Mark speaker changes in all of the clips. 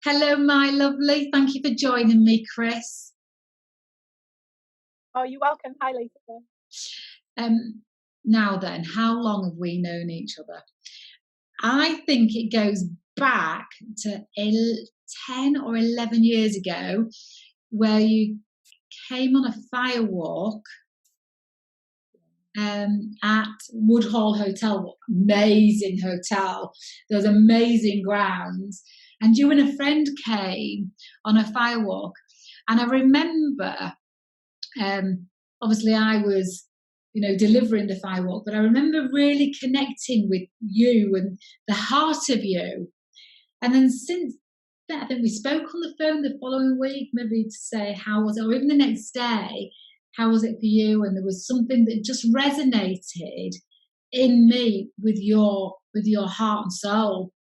Speaker 1: Hello, my lovely. Thank you for joining me, Chris.
Speaker 2: Oh, you're welcome. Hi, Lisa.
Speaker 1: Now then, how long have we known each other? I think it goes back to 10 or 11 years ago, where you came on a fire walk at Woodhall Hotel. Amazing hotel. There was amazing grounds. And you and a friend came on a fire walk. And I remember, obviously I was, delivering the fire walk, but I remember really connecting with you and the heart of you. And then since then, I think we spoke on the phone the following week, maybe to say how was it, or even the next day, how was it for you? And there was something that just resonated in me with your heart and soul.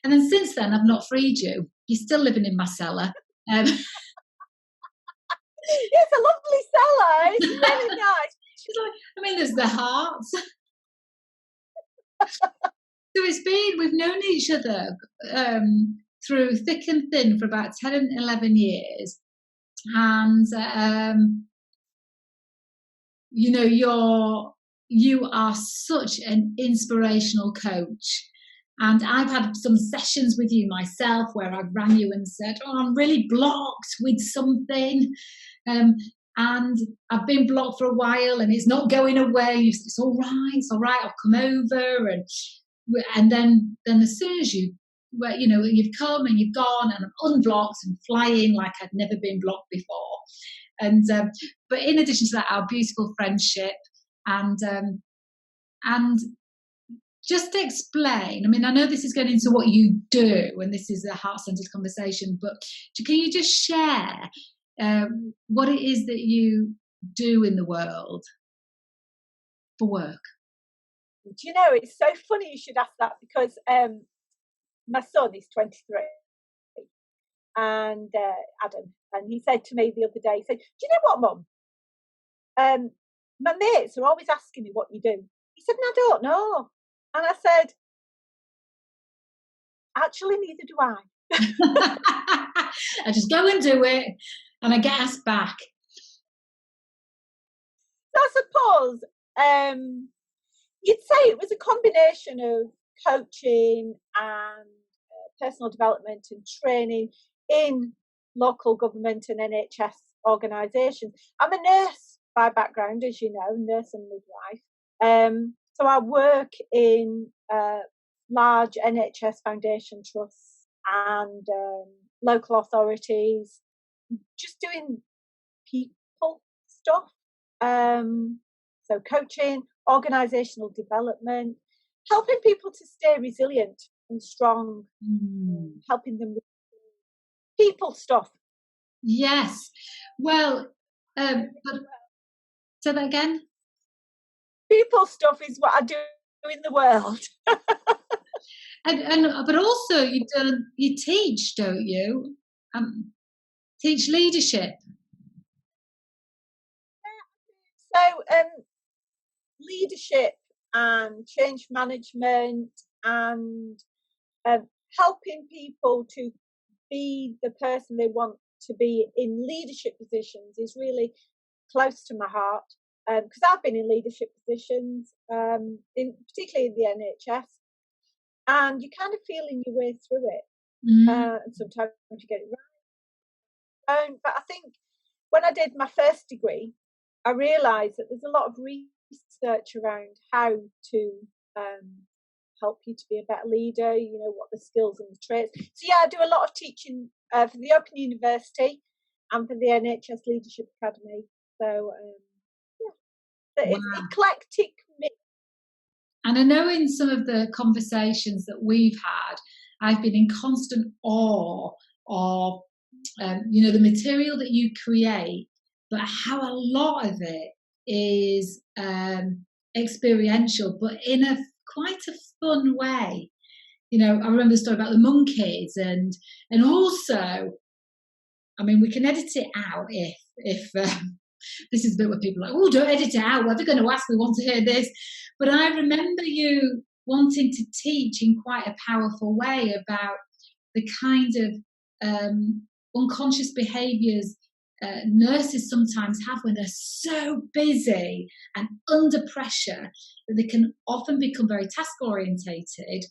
Speaker 1: And then since then, I've not freed you. You're still living in my cellar.
Speaker 2: It's a lovely cellar. It's really nice.
Speaker 1: There's the heart. So we've known each other through thick and thin for about 10 and 11 years. And, you are such an inspirational coach. And I've had some sessions with you myself where I've rang you and said, I'm really blocked with something. And I've been blocked for a while and it's not going away. It's all right, I'll come over. And then as soon as you've come and you've gone, and I'm unblocked and flying like I'd never been blocked before. And but in addition to that, our beautiful friendship and just explain. I know this is going into what you do, and this is a heart-centered conversation. But can you just share what it is that you do in the world for work?
Speaker 2: It's so funny you should ask that, because my son is 23, and Adam, and he said to me the other day, he said, do you know what, Mum? My mates are always asking me what you do. He said, and I don't know. And I said, actually, neither do I.
Speaker 1: I just go and do it, and I get asked back.
Speaker 2: So I suppose you'd say it was a combination of coaching and personal development and training in local government and NHS organisations. I'm a nurse by background, as you know, nurse and midwife. So I work in large NHS foundation trusts and local authorities, just doing people stuff. So coaching, organisational development, helping people to stay resilient and strong, helping them with people stuff.
Speaker 1: Yes. Well, but say that again.
Speaker 2: People stuff is what I do in the world.
Speaker 1: But also you teach, don't you? Teach leadership.
Speaker 2: So leadership and change management and helping people to be the person they want to be in leadership positions is really close to my heart, because I've been in leadership positions, particularly in the NHS, and you kind of feeling your way through it. And sometimes you get it right. But I think when I did my first degree, I realised that there's a lot of research around how to help you to be a better leader, what the skills and the traits. So yeah, I do a lot of teaching for the Open University and for the NHS Leadership Academy. So it's eclectic mix.
Speaker 1: And I know in some of the conversations that we've had, I've been in constant awe of the material that you create, but how a lot of it is experiential, but in quite a fun way. I remember the story about the monkeys, and also, we can edit it out if this is a bit where people are like, don't edit it out. What are they going to ask? We want to hear this. But I remember you wanting to teach in quite a powerful way about the kind of unconscious behaviours nurses sometimes have when they're so busy and under pressure that they can often become very task orientated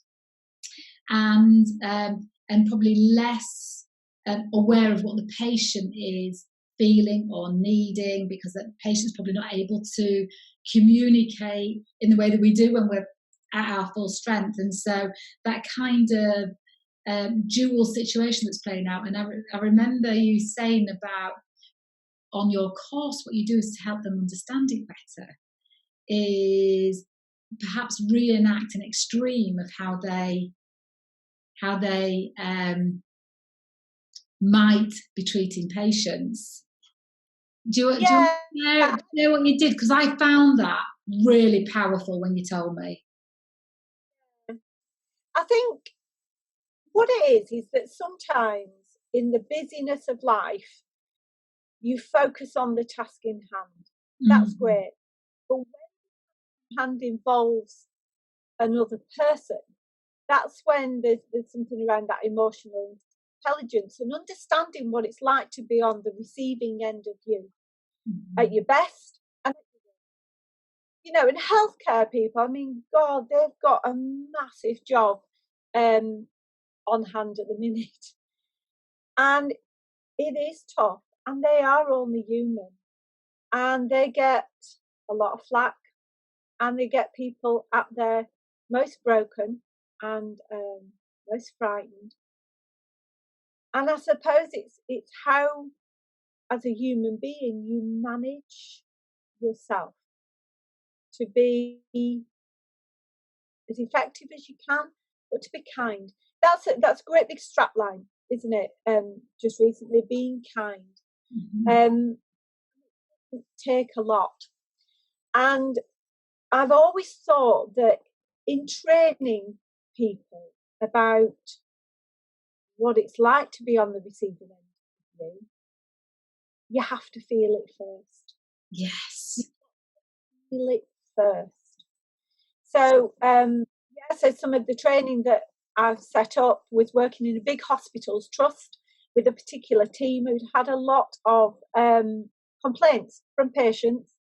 Speaker 1: and probably less aware of what the patient is feeling or needing, because the patient's probably not able to communicate in the way that we do when we're at our full strength. And so that kind of dual situation that's playing out. And I remember you saying about on your course, what you do is to help them understand it better, is perhaps reenact an extreme of how they might be treating patients. Do you know what you did? Because I found that really powerful when you told me.
Speaker 2: I think what it is that sometimes in the busyness of life, you focus on the task in hand. That's great. But when the hand involves another person, that's when there's something around that emotional intelligence and understanding what it's like to be on the receiving end of you at your best. And you know, in healthcare people, I mean, God, they've got a massive job on hand at the minute, and it is tough, and they are only human, and they get a lot of flack, and they get people at their most broken and most frightened. And I suppose it's how, as a human being, you manage yourself to be as effective as you can, but to be kind. That's a great big strap line, isn't it? Just recently, being kind. Take a lot. And I've always thought that in training people about what it's like to be on the receiving end of you have to feel it first.
Speaker 1: Yes.
Speaker 2: Feel it first. So, so some of the training that I've set up was working in a big hospitals trust with a particular team who'd had a lot of complaints from patients.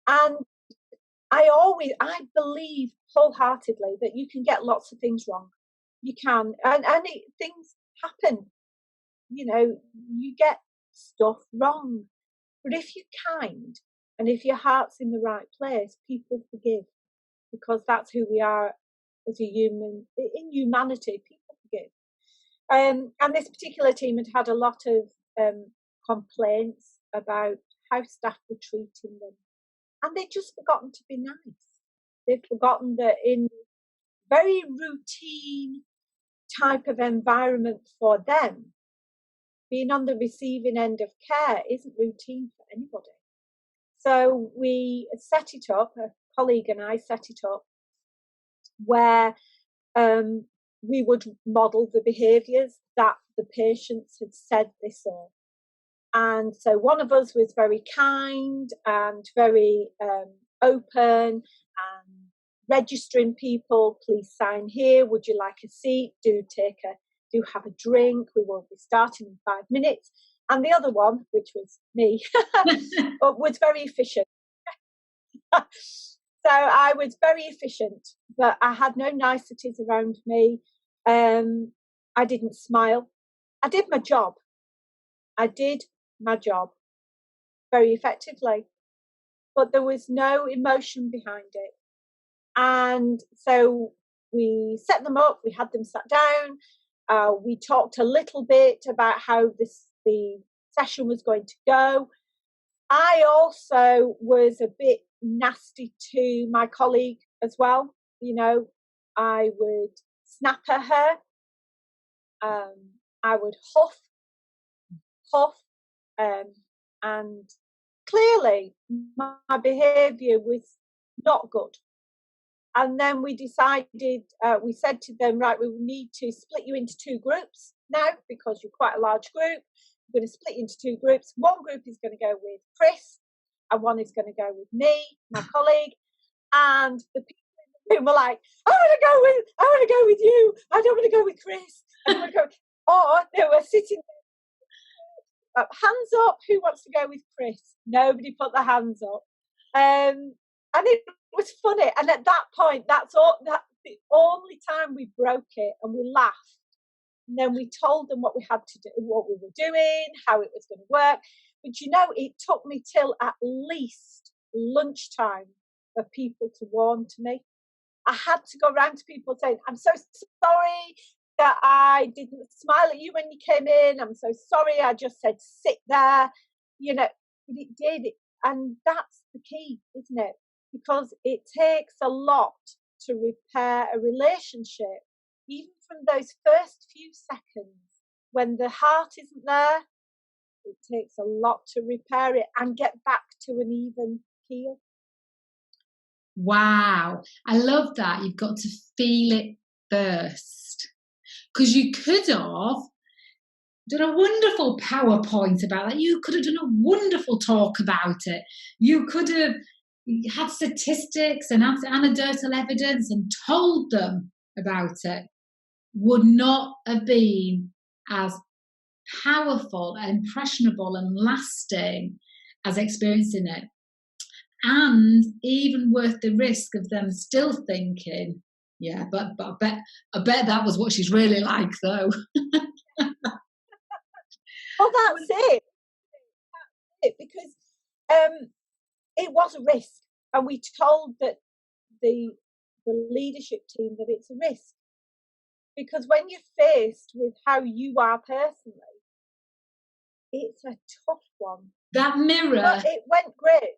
Speaker 2: And I believe wholeheartedly that you can get lots of things wrong. You can, and things happen. You know, you get stuff wrong. But if you're kind and if your heart's in the right place, people forgive, because that's who we are as a human. In humanity, people forgive. And this particular team had a lot of complaints about how staff were treating them. And they'd just forgotten to be nice. They'd forgotten that in very routine type of environment for them, being on the receiving end of care isn't routine for anybody. So we set it up, a colleague and I set it up, where we would model the behaviours that the patients had said they saw. And so one of us was very kind and very open and registering people. Please sign here. Would you like a seat? Do have a drink. We won't be starting in 5 minutes. And the other one, which was me, was very efficient. So I was very efficient, but I had no niceties around me. I didn't smile. I did my job. Very effectively, but there was no emotion behind it. And so we set them up, we had them sat down, we talked a little bit about how the session was going to go. I also was a bit nasty to my colleague as well. You know, I would snap at her, I would huff, and clearly my behaviour was not good. And then we decided, we said to them, right, we need to split you into 2 groups now, because you're quite a large group. We're going to split you into 2 groups. One group is going to go with Chris, and one is going to go with me, my colleague. And the people in the room were like, I want to go with you. I don't want to go with Chris. I want to go. Or they were sitting there, hands up, who wants to go with Chris? Nobody put their hands up. And it was funny. And at that point, that's the only time we broke it, and we laughed. And then we told them what we had to do, what we were doing, how it was going to work. But it took me till at least lunchtime for people to warn to me. I had to go around to people saying, I'm so sorry that I didn't smile at you when you came in. I'm so sorry. I just said, sit there, but it did. And that's the key, isn't it? Because it takes a lot to repair a relationship, even from those first few seconds when the heart isn't there. It takes a lot to repair it and get back to an even keel.
Speaker 1: Wow, I love that. You've got to feel it first, because you could have done a wonderful PowerPoint about that. You could have done a wonderful talk about it. You could have had statistics and anecdotal evidence and told them about it. Would not have been as powerful, impressionable and lasting as experiencing it. And even worth the risk of them still thinking, yeah, but I bet that was what she's really like, though.
Speaker 2: Well, that's it. Because it was a risk, and we told that the leadership team that it's a risk, because when you're faced with how you are personally, it's a tough one.
Speaker 1: That mirror.
Speaker 2: But it went great.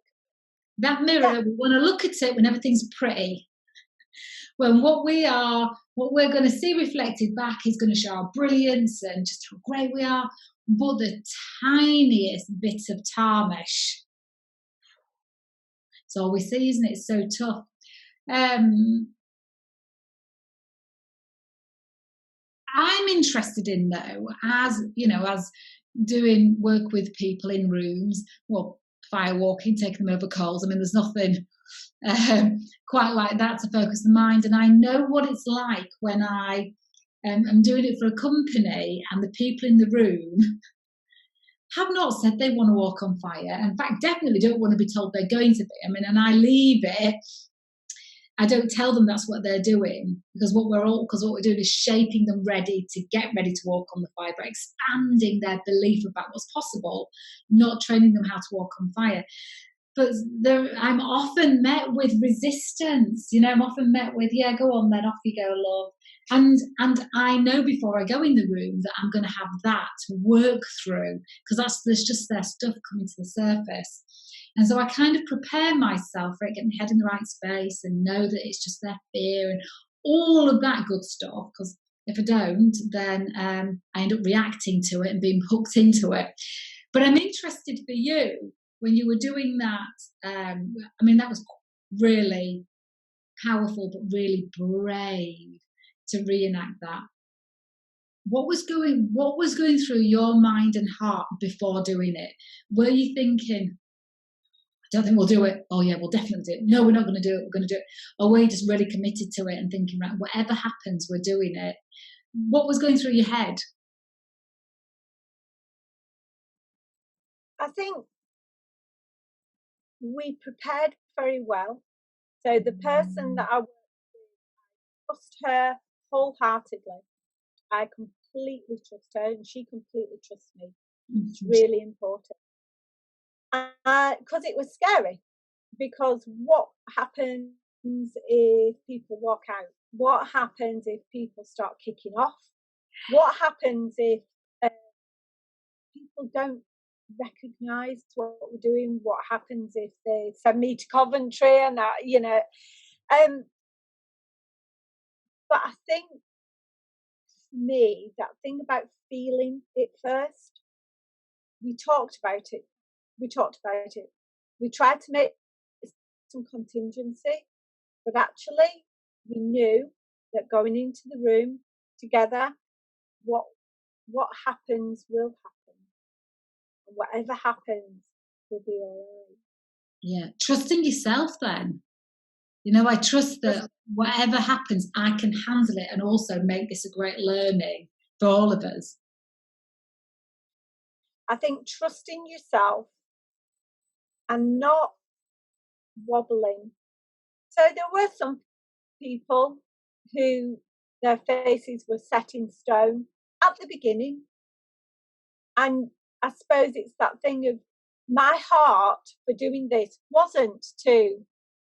Speaker 1: That mirror, we want to look at it when everything's pretty. When what we're going to see reflected back is going to show our brilliance and just how great we are. But the tiniest bit of tarnish, it's all we see, isn't it? It's so tough. I'm interested in, though, as doing work with people in rooms, well, firewalking, taking them over coals. I mean, there's nothing quite like that to focus the mind. And I know what it's like when I am doing it for a company and the people in the room have not said they want to walk on fire. In fact, definitely don't want to be told they're going to be. I mean, and I leave it. I don't tell them that's what they're doing, because what we're doing is shaping them ready to get ready to walk on the fire, but expanding their belief about what's possible, not training them how to walk on fire. But I'm often met with resistance. I'm often met with, yeah, go on then, off you go, love. And I know before I go in the room that I'm going to have that to work through, because there's just their stuff coming to the surface. And so I kind of prepare myself for it, get my head in the right space and know that it's just their fear and all of that good stuff. Because if I don't, then I end up reacting to it and being hooked into it. But I'm interested for you, when you were doing that, that was really powerful, but really brave to reenact that. What was going through your mind and heart before doing it? Were you thinking, I don't think we'll do it? Oh yeah, we'll definitely do it. No, we're not going to do it. We're going to do it. Or were you just really committed to it and thinking, right, whatever happens, we're doing it? What was going through your head?
Speaker 2: I think we prepared very well. So the person that I worked with, I trust her wholeheartedly. I completely trust her, and she completely trusts me. It's really important. Because it was scary. Because what happens if people walk out? What happens if people start kicking off? What happens if people don't recognise what we're doing? What happens if they send me to Coventry and but I think for me, that thing about feeling it first, we talked about it. We tried to make some contingency, but actually we knew that going into the room together, what happens will happen, and whatever happens will be all right.
Speaker 1: Yeah, trusting yourself then. I trust that whatever happens, I can handle it and also make this a great learning for all of us?
Speaker 2: I think trusting yourself and not wobbling. So there were some people who their faces were set in stone at the beginning. And I suppose it's that thing of my heart for doing this wasn't to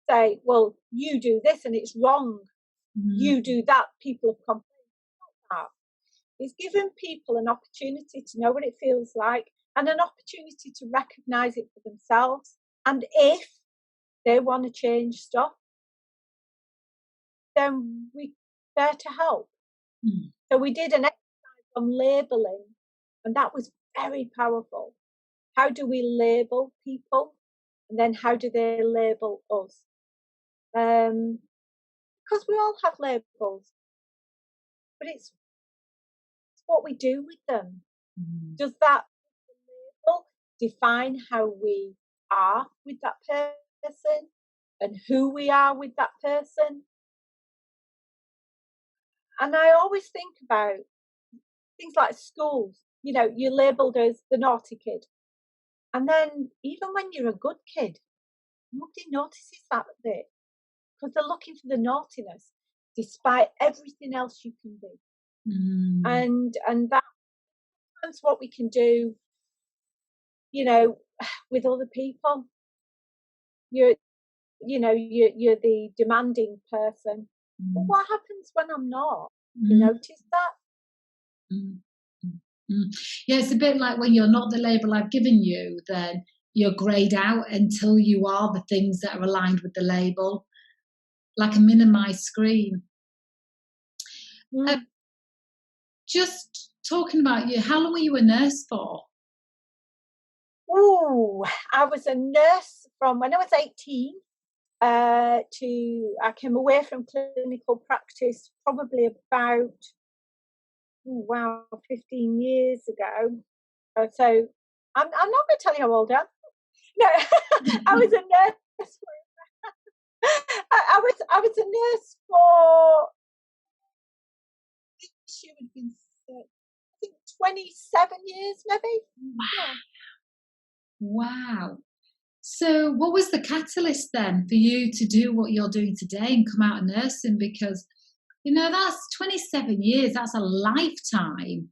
Speaker 2: say, well, you do this and it's wrong. You do that, people have complained. Not that. It's given people an opportunity to know what it feels like and an opportunity to recognise it for themselves. And if they want to change stuff, then we're there to help. So we did an exercise on labelling, and that was very powerful. How do we label people? And then how do they label us? Because we all have labels, but it's what we do with them. Does that label define how we are with that person and who we are with that person? And I always think about things like schools. You know, you're labelled as the naughty kid. And then even when you're a good kid, nobody notices that bit because they're looking for the naughtiness despite everything else you can do. And that's what we can do, you know, with other people. You're the demanding person. But what happens when I'm not? You notice that?
Speaker 1: Yeah, it's a bit like when you're not the label I've given you, then you're greyed out until you are the things that are aligned with the label, like a minimised screen. Just talking about you, how long were you a nurse for?
Speaker 2: I was a nurse from when I was 18 I came away from clinical practice probably about 15 years ago. So I'm not going to tell you how old I am. No, I was a nurse. I was a nurse for, she would have been, I think, 27 years maybe.
Speaker 1: Wow. So what was the catalyst then for you to do what you're doing today and come out of nursing? Because, you know, that's 27 years, that's a lifetime.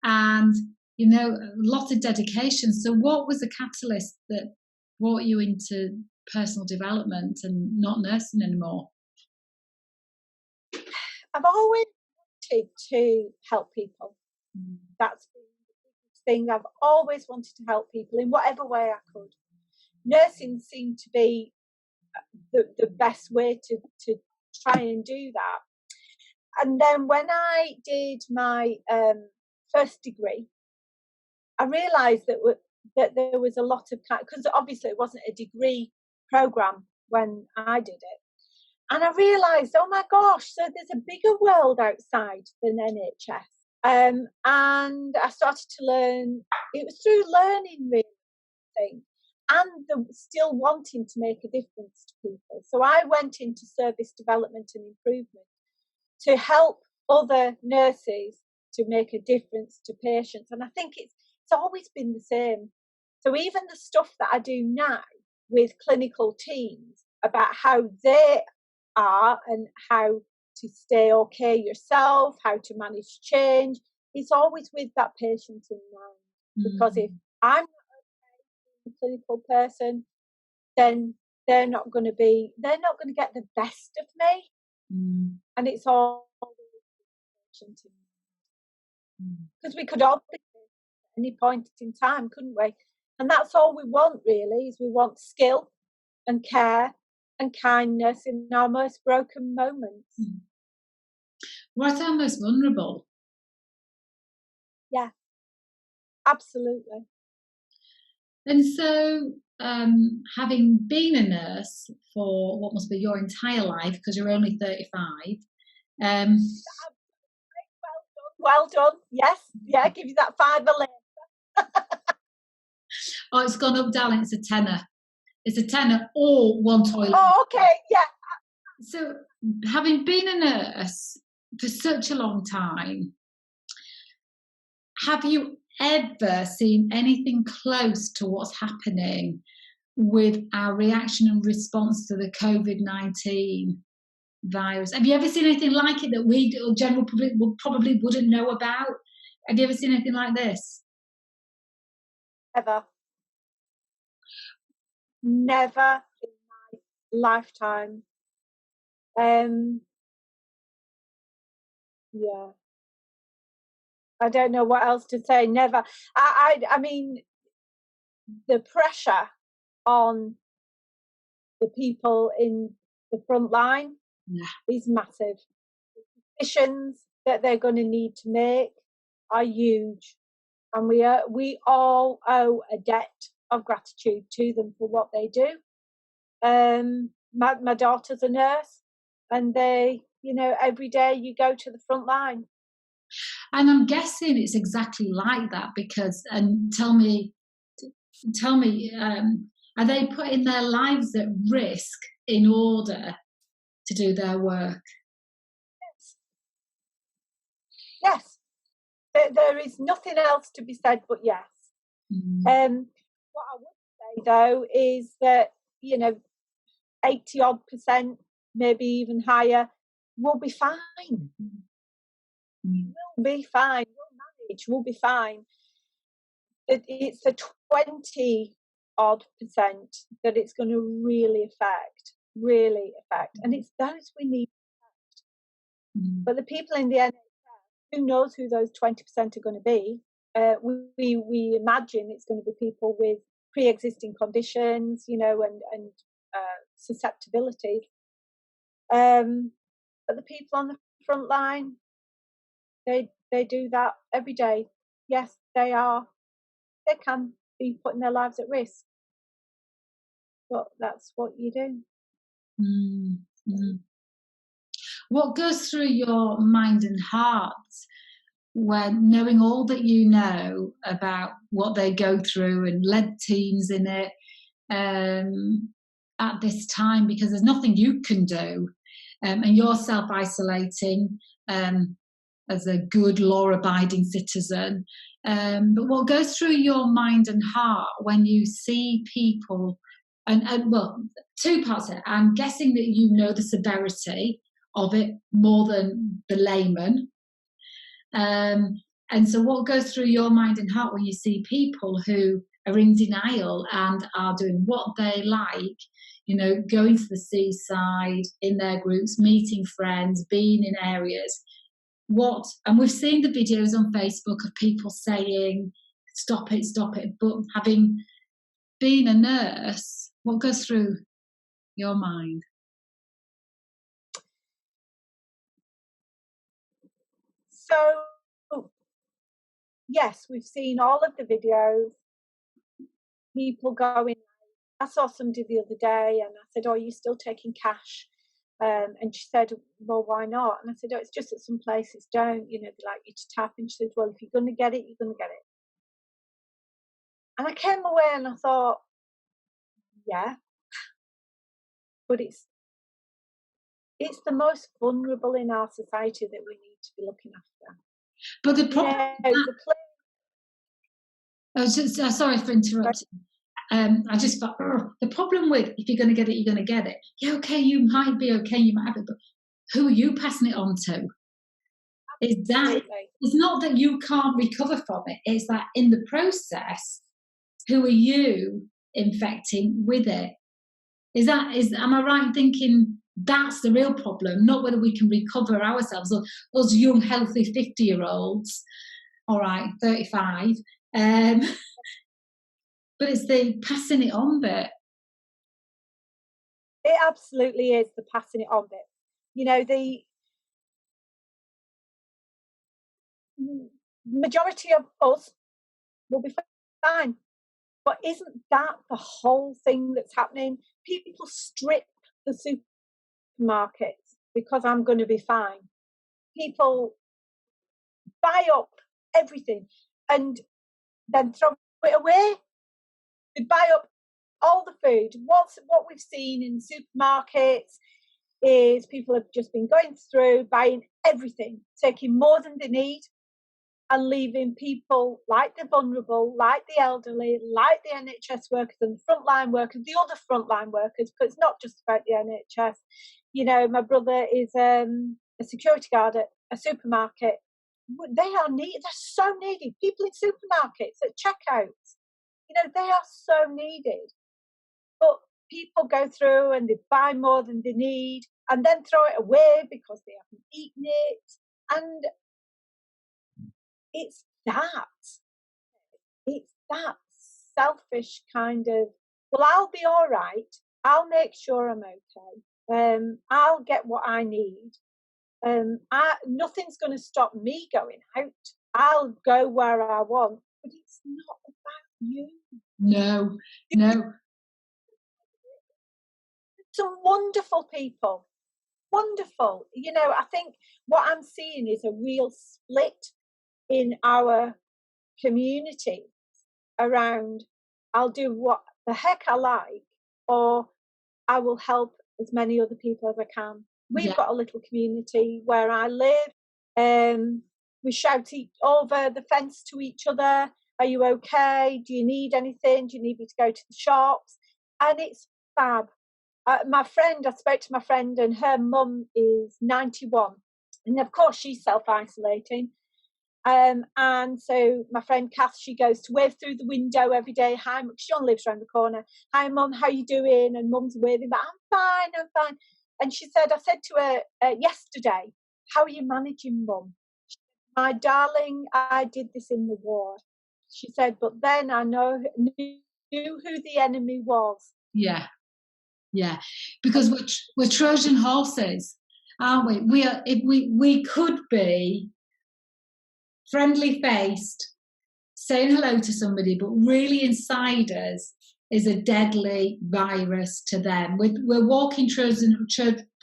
Speaker 1: And, you know, a lot of dedication. So what was the catalyst that brought you into personal development and not nursing anymore?
Speaker 2: I've always wanted to help people. That's been the biggest thing. I've always wanted to help people in whatever way I could. Nursing seemed to be the best way to try and do that. And then when I did my first degree, I realised that there was a lot of, because obviously it wasn't a degree programme when I did it. And I realised, oh my gosh, so there's a bigger world outside than NHS. And I started to learn, it was through learning really, and still wanting to make a difference to people. So I went into service development and improvement to help other nurses to make a difference to patients. And I think it's always been the same. So even the stuff that I do now with clinical teams about how they are and how to stay okay yourself, how to manage change, it's always with that patient in mind. Because if I'm not okay, a clinical person, then they're not going to get the best of me. And it's all patient in mind. Because we could all be at any point in time, couldn't we? And that's all we want really, is we want skill and care and kindness in our most broken moments.
Speaker 1: Right, our most vulnerable.
Speaker 2: Yeah, absolutely.
Speaker 1: And so, having been a nurse for what must be your entire life, because you're only 35.
Speaker 2: Well done. Yes, yeah, give you that $5 later.
Speaker 1: Oh, it's gone up, darling. It's a tenner. It's a tenner or one toilet.
Speaker 2: Oh, okay, yeah.
Speaker 1: So, having been a nurse for such a long time, Have you ever seen anything close to what's happening with our reaction and response to the COVID-19 virus? Have you ever seen anything like it that we, or general public, probably wouldn't know about? Have you ever seen anything like this?
Speaker 2: Ever. Never in my lifetime. Yeah. I don't know what else to say. Never. I mean, the pressure on the people in the front line is massive. The decisions that they're going to need to make are huge, and we all owe a debt of gratitude to them for what they do. My daughter's a nurse, and they, every day you go to the front line.
Speaker 1: And I'm guessing it's exactly like that because, and tell me, are they putting their lives at risk in order to do their work?
Speaker 2: Yes. There is nothing else to be said but yes. What I would say though is that 80% maybe even higher will be fine. We'll be fine. We'll manage. We'll be fine. It's the 20% that it's going to really affect, and it's those we need to affect. But the people in the NHS, who knows who those 20% are going to be? We imagine it's going to be people with pre-existing conditions, and susceptibilities. But the people on the front line, they do that every day. Yes, they are. They can be putting their lives at risk, but that's what you do.
Speaker 1: What goes through your mind and heart when knowing all that you know about what they go through and led teams in it at this time, because there's nothing you can do, and you're self-isolating as a good law-abiding citizen. But what goes through your mind and heart when you see people, and well, two parts here. I'm guessing that you know the severity of it more than the layman. And so what goes through your mind and heart when you see people who are in denial and are doing what they like, going to the seaside in their groups, meeting friends, being in areas, and we've seen the videos on Facebook of people saying, stop it, but having been a nurse, what goes through your mind?
Speaker 2: So, yes, we've seen all of the videos, people going. I saw somebody the other day and I said, "Oh, are you still taking cash?" And she said, "Well, why not?" And I said, "Oh, it's just that some places don't, they like you to tap." And she said, "Well, if you're going to get it, you're going to get it." And I came away and I thought, yeah, but it's the most vulnerable in our society that we need to be looking after.
Speaker 1: But the problem, sorry for interrupting. I just thought, the problem with if you're going to get it, you're going to get it. Yeah, okay, you might be okay, you might have it, but who are you passing it on to? It's not that you can't recover from it. It's that in the process, who are you infecting with it? Am I right in thinking that's the real problem, not whether we can recover ourselves, or us young, healthy 50-year-olds, all right, 35, but it's the passing it on bit.
Speaker 2: It absolutely is the passing it on bit. The majority of us will be fine. But isn't that the whole thing that's happening? People strip the supermarkets because I'm going to be fine. People buy up everything and then throw it away. They buy up all the food. What we've seen in supermarkets is people have just been going through, buying everything, taking more than they need. and leaving people like the vulnerable, like the elderly, like the NHS workers and the frontline workers, the other frontline workers, because it's not just about the NHS. You know, my brother is a security guard at a supermarket. They are needed. They're so needed. People in supermarkets, at checkouts, you know, they are so needed. But people go through and they buy more than they need and then throw it away because they haven't eaten it. And it's that selfish kind of, well, I'll be all right. I'll make sure I'm okay. I'll get what I need. Nothing's going to stop me going out. I'll go where I want, but it's not about you.
Speaker 1: No.
Speaker 2: Some wonderful people. Wonderful. You know, I think what I'm seeing is a real split in our community around, I'll do what the heck I like, or I will help as many other people as I can. We've got a little community where I live. We shout over the fence to each other. Are you okay? Do you need anything? Do you need me to go to the shops? And it's fab. I spoke to my friend, and her mum is 91. And of course, she's self-isolating. And so my friend Kath, she goes to wave through the window every day. Hi, she only lives around the corner. Hi, Mum, how you doing? And Mum's waving, but I'm fine. And I said to her yesterday, how are you managing, Mum? My darling, I did this in the war. She said, but then I knew who the enemy was.
Speaker 1: Yeah. Because we're Trojan horses, aren't we? We could be friendly faced, saying hello to somebody, but really inside us is a deadly virus to them. We're walking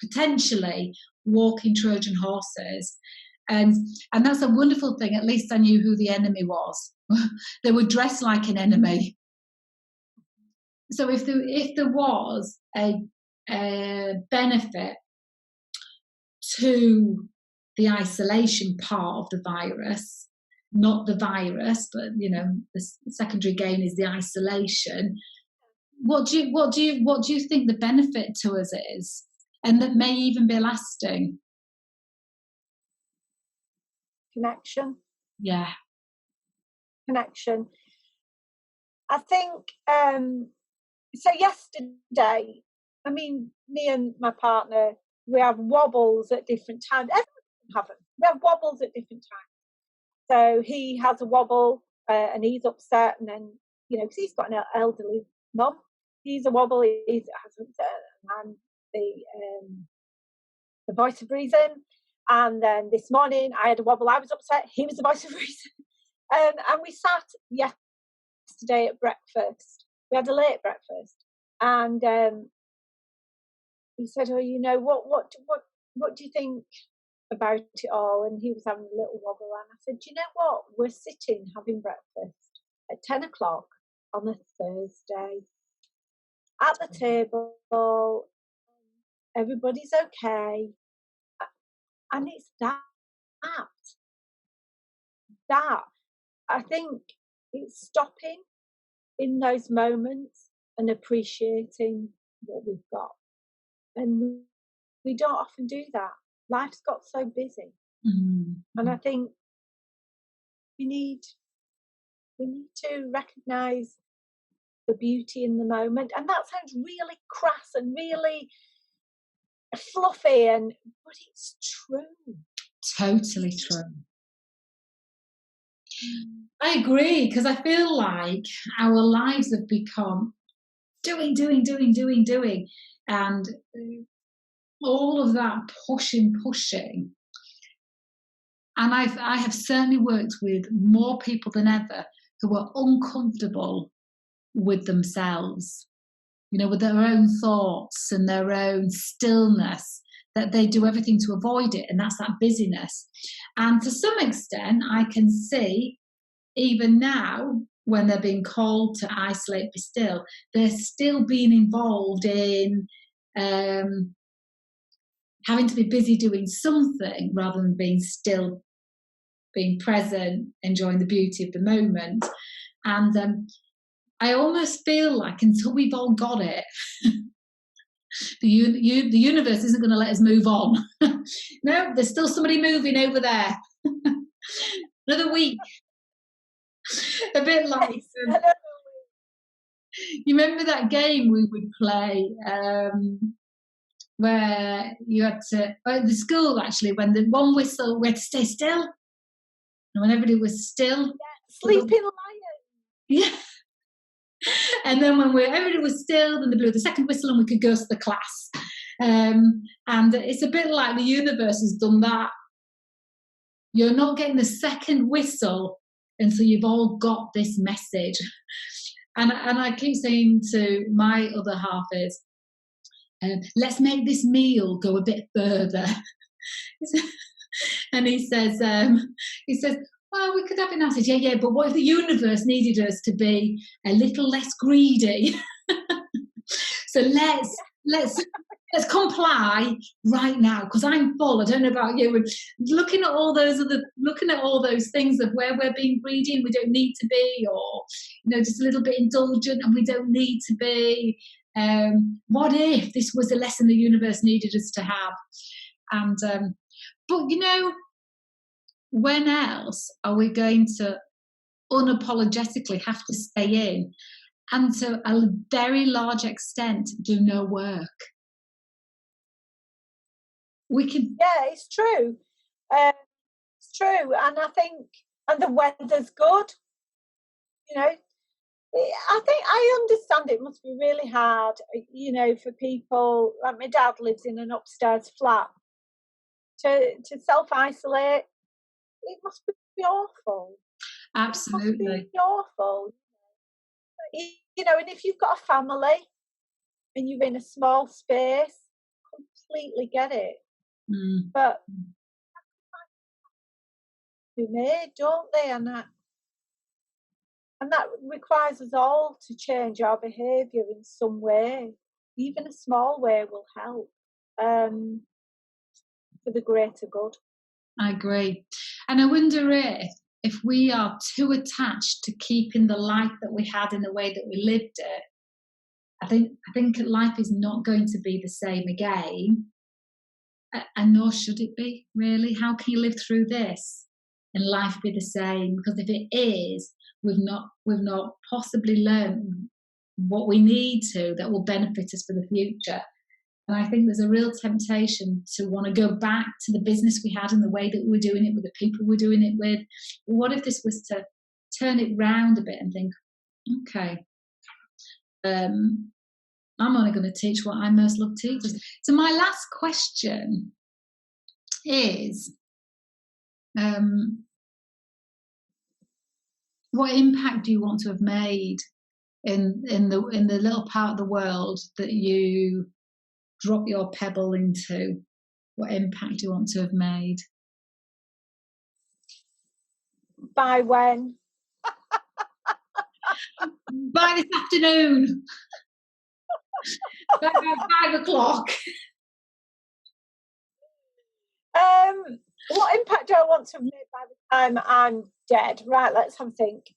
Speaker 1: potentially walking Trojan horses, and that's a wonderful thing. At least I knew who the enemy was. They were dressed like an enemy. So if there was a benefit to the isolation part of the virus, not the virus, but you know, the secondary gain is the isolation. What do you think the benefit to us is, and that may even be lasting?
Speaker 2: Connection.
Speaker 1: Yeah.
Speaker 2: Connection. I think. So yesterday, I mean, me and my partner, we have wobbles at different times. Everyone can have them. We have wobbles at different times. So he has a wobble and he's upset, and then, you know, because he's got an elderly mum, he's a wobble. I'm the voice of reason. And then this morning I had a wobble. I was upset. He was the voice of reason. And we sat yesterday at breakfast. We had a late breakfast, and he said, "Oh, you know, what do you think about it all?" And he was having a little wobble, and I said, "Do you know what? We're sitting having breakfast at 10 o'clock on a Thursday at the table. Everybody's okay, and it's that I think it's stopping in those moments and appreciating what we've got. And we don't often do that. Life's got so busy. Mm-hmm. And I think we need to recognise the beauty in the moment. And that sounds really crass and really fluffy, but it's true.
Speaker 1: Totally true. I agree, because I feel like our lives have become doing, and all of that pushing. And I have certainly worked with more people than ever who are uncomfortable with themselves, you know, with their own thoughts and their own stillness, that they do everything to avoid it, and that's that busyness. And to some extent, I can see, even now, when they're being called to isolate, be still, they're still being involved in having to be busy doing something rather than being still being present, enjoying the beauty of the moment. And I almost feel like until we've all got it, the universe isn't going to let us move on. No, there's still somebody moving over there. Another week. A bit like, you remember that game we would play where you had to, at the school actually, when the one whistle, we had to stay still. And when everybody was still.
Speaker 2: Yeah, sleeping lion.
Speaker 1: Yeah. And then when everybody was still, then they blew the second whistle and we could go to the class. And it's a bit like the universe has done that. You're not getting the second whistle until you've all got this message. And I keep saying to my other half is, let's make this meal go a bit further. And he says, well, we could have it. I said, yeah, but what if the universe needed us to be a little less greedy? So let's comply right now, because I'm full. I don't know about you. And looking at all those things of where we're being greedy and we don't need to be, or just a little bit indulgent and we don't need to be. What if this was a lesson the universe needed us to have? And but when else are we going to unapologetically have to stay in and to a very large extent do no work? We can.
Speaker 2: Yeah, it's true. It's true, and I think, and the weather's good. I think I understand it must be really hard, for people. Like my dad lives in an upstairs flat. To self-isolate, it must be awful.
Speaker 1: Absolutely.
Speaker 2: It must be awful. And if you've got a family and you're in a small space, completely get it. But they made, don't they? And that requires us all to change our behaviour in some way. Even a small way will help for the greater good.
Speaker 1: I agree. And I wonder if we are too attached to keeping the life that we had in the way that we lived it, I think life is not going to be the same again, and nor should it be, really. How can you live through this and life be the same? Because if it is, we've not possibly learned what we need to that will benefit us for the future. And I think there's a real temptation to want to go back to the business we had and the way that we were doing it with the people we're doing it with. But what if this was to turn it round a bit and think, okay, I'm only going to teach what I most love teaching. So my last question is, what impact do you want to have made in the little part of the world that you drop your pebble into? What impact do you want to have made?
Speaker 2: By when?
Speaker 1: By this afternoon. By about 5 o'clock.
Speaker 2: What impact do I want to have made by the time I'm dead? Right, let's have a think.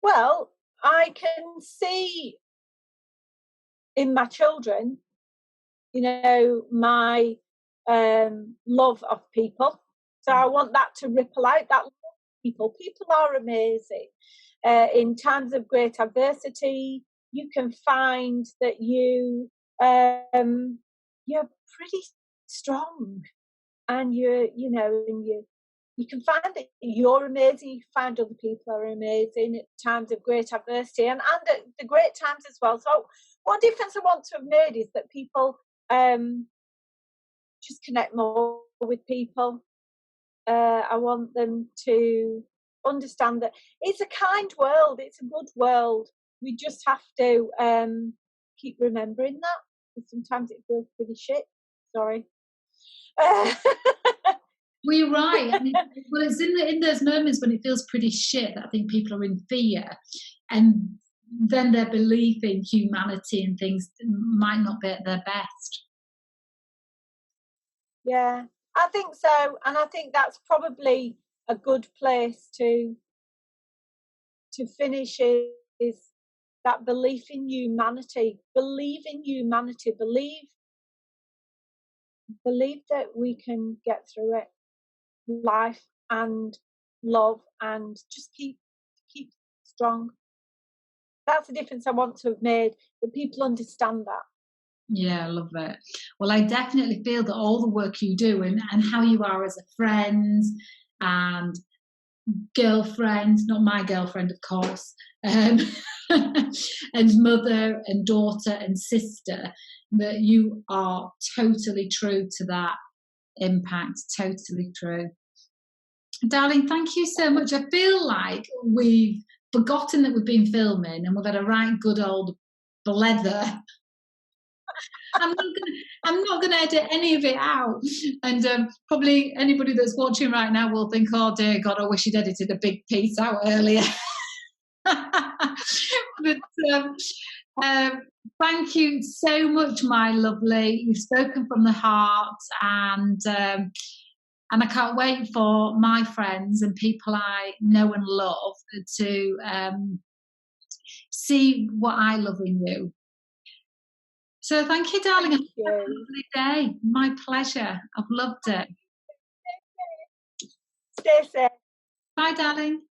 Speaker 2: Well, I can see in my children, my love of people. So I want that to ripple out, that love of people. People are amazing. In times of great adversity, you can find that you're pretty strong, and you can find that you're amazing. You find other people are amazing at times of great adversity and at the great times as well. So what difference I want to have made is that people just connect more with people. I want them to understand that it's a kind world, it's a good world. We just have to keep remembering that, because sometimes it feels pretty shit. Sorry.
Speaker 1: Well, you're right. Well, it's in those moments when it feels pretty shit that I think people are in fear, and then their belief in humanity and things might not be at their best.
Speaker 2: Yeah, I think so, and I think that's probably a good place to finish is that belief in humanity. Believe in humanity. Believe that we can get through it. Life and love, and just keep strong. That's the difference I want to have made, that people understand that.
Speaker 1: Yeah, I love it. Well, I definitely feel that all the work you do and how you are as a friend and girlfriend, not my girlfriend, of course, um, and mother and daughter and sister, that you are totally true to that impact, totally true. Darling, thank you so much. I feel like we've forgotten that we've been filming and we've had a right good old blether. I'm not gonna edit any of it out. And probably anybody that's watching right now will think, oh dear God, I wish you'd edited a big piece out earlier. But thank you so much, my lovely. You've spoken from the heart, and I can't wait for my friends and people I know and love to see what I love in you. So thank you, darling.
Speaker 2: Thank
Speaker 1: Have a
Speaker 2: you.
Speaker 1: lovely day. My pleasure. I've loved it.
Speaker 2: Stay safe.
Speaker 1: Bye, darling.